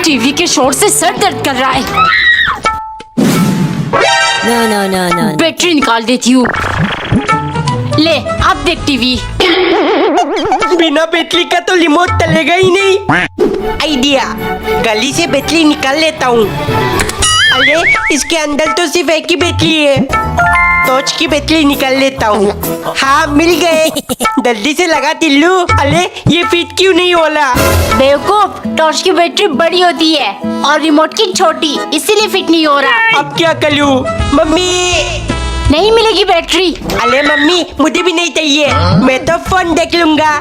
TV के शोर से सर दर्द कर रहा है। नो। बैटरी निकाल देती हूँ। ले अब देख टीवी। बिना बैटरी का तो रिमोट चलेगा ही नहीं। आइडिया, गली से बैटरी निकाल लेता हूँ। अरे इसके अंदर तो सिर्फ एक ही बैटरी है। टॉर्च की बैटरी निकाल लेता हूँ। हाँ मिल गए। जल्दी से लगा टिल्लू। अरे ये फिट क्यों नहीं होला? बेवकूफ, टॉर्च की बैटरी बड़ी होती है और रिमोट की छोटी, इसीलिए फिट नहीं हो रहा। अब क्या करूँ? मम्मी, नहीं मिलेगी बैटरी। अरे मम्मी मुझे भी नहीं चाहिए, मैं तो फोन देख लूंगा।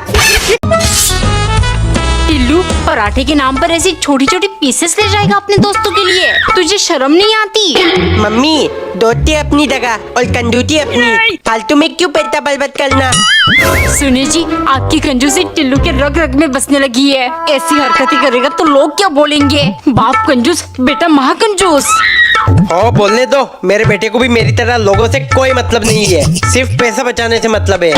टिल्लू, पराठे के नाम पर ऐसी छोटी छोटी पीसेस ले जाएगा अपने दोस्तों के लिए? तुझे शर्म नहीं आती? मम्मी, दोस्ती अपनी जगह और कंजूसी अपनी। फालतू में क्यों पैसा बर्बाद करना? सुनिए जी, आपकी कंजूसी टिल्लू के रग रग में बसने लगी है। ऐसी हरकतें करेगा तो लोग क्या बोलेंगे? बाप कंजूस, बेटा महाकंजूस। ओ बोलने दो, मेरे बेटे को भी मेरी तरह लोगों से कोई मतलब नहीं है, सिर्फ पैसा बचाने से मतलब है।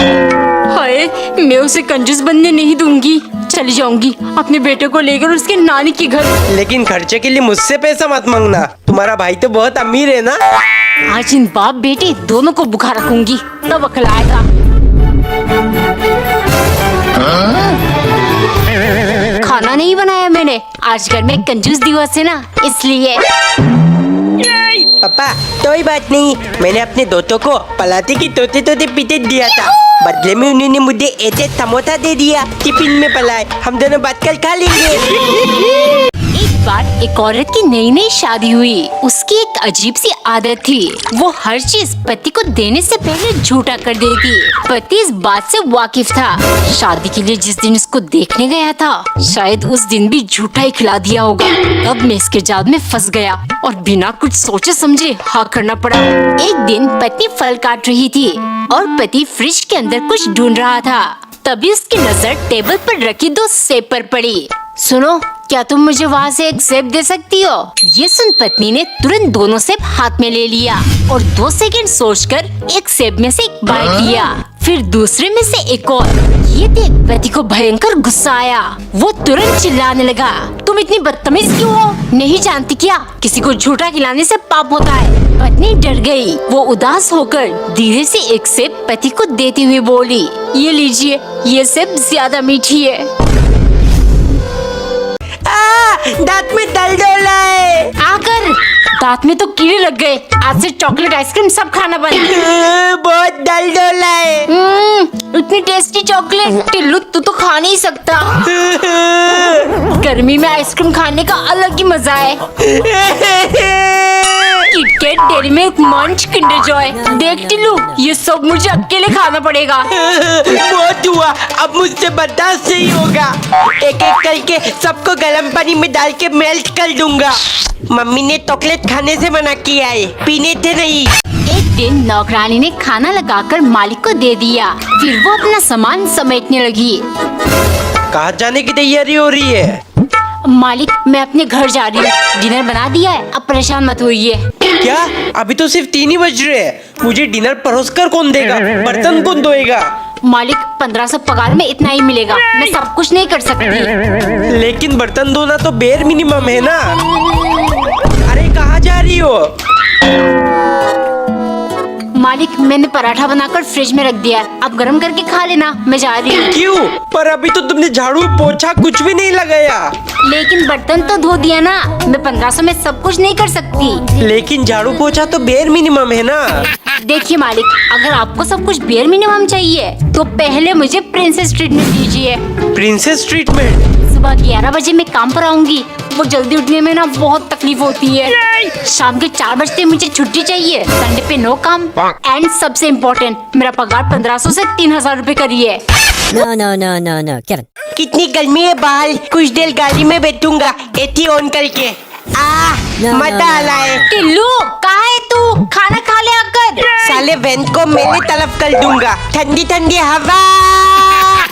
हाय, मैं उसे कंजूस बनने नहीं दूंगी। चली जाऊंगी अपने बेटे को लेकर उसके नानी के घर। लेकिन खर्चे के लिए मुझसे पैसा मत मांगना, तुम्हारा भाई तो बहुत अमीर है ना। आज इन बाप बेटे दोनों को बुखार रखूंगी, तब अकल आएगा। खाना नहीं बनाया मैंने, आज घर में कंजूस दिवस है ना, इसलिए। पापा कोई बात नहीं, मैंने अपने दोस्तों को पलाते की तोते तोते पीते दिया था, बदले में उन्होंने मुझे ऐसे समोसा दे दिया। टिफिन में पलाए, हम दोनों बात कर खा लेंगे। एक बार एक औरत की नई नई शादी हुई। उसकी एक अजीब सी आदत थी, वो हर चीज पति को देने से पहले झूठा कर देती। पति इस बात से वाकिफ था। शादी के लिए जिस दिन उसको देखने गया था, शायद उस दिन भी झूठा ही खिला दिया होगा। तब मैं इसके जाल में फंस गया और बिना कुछ सोचे समझे हाँ करना पड़ा। एक दिन पत्नी फल काट रही थी और पति फ्रिज के अंदर कुछ ढूंढ रहा था। तभी उसकी नजर टेबल पर रखी 2 सेब पर पड़ी। सुनो, क्या तुम मुझे वहाँ से एक सेब दे सकती हो? ये सुन पत्नी ने तुरंत दोनों सेब हाथ में ले लिया और 2 सेकंड सोचकर एक सेब में से एक बाइट लिया, फिर दूसरे में से एक और। ये देख पति को भयंकर गुस्सा आया। वो तुरंत चिल्लाने लगा, तुम इतनी बदतमीज क्यों हो? नहीं जानती क्या किसी को झूठा खिलाने से पाप होता है? पत्नी डर गई। वो उदास होकर धीरे से एक सेब पति को देती हुई बोली, ये लीजिए, ये सेब ज्यादा मीठी है। दांत में दर्द हो रहा है। आकर दांत में तो कीड़े लग गए। आज से चॉकलेट आइसक्रीम सब खाना बंद। बहुत दर्द हो रहा है। इतनी टेस्टी चॉकलेट टिल्लू तू तो खा नहीं सकता। गर्मी में आइसक्रीम खाने का अलग ही मजा है। किटकैट, डेयरी मिल्क, मंच, किंडर जॉय। देख टिल्लू, ये सब मुझे अकेले खाना पड़ेगा। बहुत हुआ, अब मुझसे बर्दाश्त नहीं होगा। एक एक करके सबको गर्म पानी में डाल के मेल्ट कर दूंगा। मम्मी ने चॉकलेट खाने से मना किया है, पीने थे नहीं। एक दिन नौकरानी ने खाना लगाकर मालिक को दे दिया, फिर वो अपना सामान समेटने लगी। कहाँ जाने की तैयारी हो रही है? मालिक, मैं अपने घर जा रही हूँ। डिनर बना दिया है, अब परेशान मत होइए। क्या? अभी तो सिर्फ 3 ही बज रहे हैं। मुझे डिनर परोसकर कौन देगा? बर्तन कौन धोएगा? मालिक, 1500 पगार में इतना ही मिलेगा, मैं सब कुछ नहीं कर सकती। लेकिन बर्तन धोना तो बेर मिनिमम है ना। अरे कहाँ जा रही हो? मालिक, मैंने पराठा बनाकर फ्रिज में रख दिया है, आप गरम करके खा लेना, मैं जा रही हूँ। क्यों? पर अभी तो तुमने झाड़ू पोछा कुछ भी नहीं लगाया। लेकिन बर्तन तो धो दिया ना, मैं 1500 में सब कुछ नहीं कर सकती। लेकिन झाड़ू पोछा तो बेर मिनिमम है ना। देखिए मालिक, अगर आपको सब कुछ बेयर मिनिमम चाहिए तो पहले मुझे प्रिंसेस ट्रीटमेंट दीजिए। Princess treatment? सुबह 11 बजे मैं काम पर आऊंगी, वो जल्दी उठने में ना बहुत तकलीफ होती है। शाम के 4 बजते मुझे छुट्टी चाहिए, संडे पे नो काम। एंड सबसे इम्पोर्टेंट, मेरा पगार 1500 से 3000 रूपए करिए। नो क्या? कितनी गर्मी है बाहर, कुछ देर गाड़ी में बैठूंगा एसी ऑन करके। मजा आ रहा है। टिल्लू, कहाँ है तू? खाना खा ले आकर। साले वैन को मेरे तरफ कर दूंगा। ठंडी ठंडी हवा।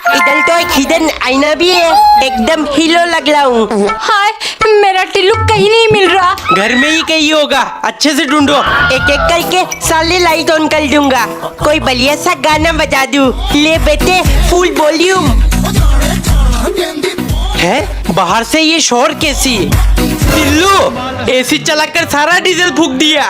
इधर तो एक हिडन आईना भी है, एकदम हीरो लग रहा हूँ। हाय, मेरा टिल्लू कहीं नहीं मिल रहा। घर में ही कहीं होगा, अच्छे से ढूंढो। एक एक करके साले लाइट ऑन कर दूंगा, कोई बढ़िया सा गाना बजा दूं। ले बेटे, फुल वॉल्यूम। है बाहर से ये शोर कैसी? टिल्लू, एसी चलाकर सारा डीजल फूक दिया।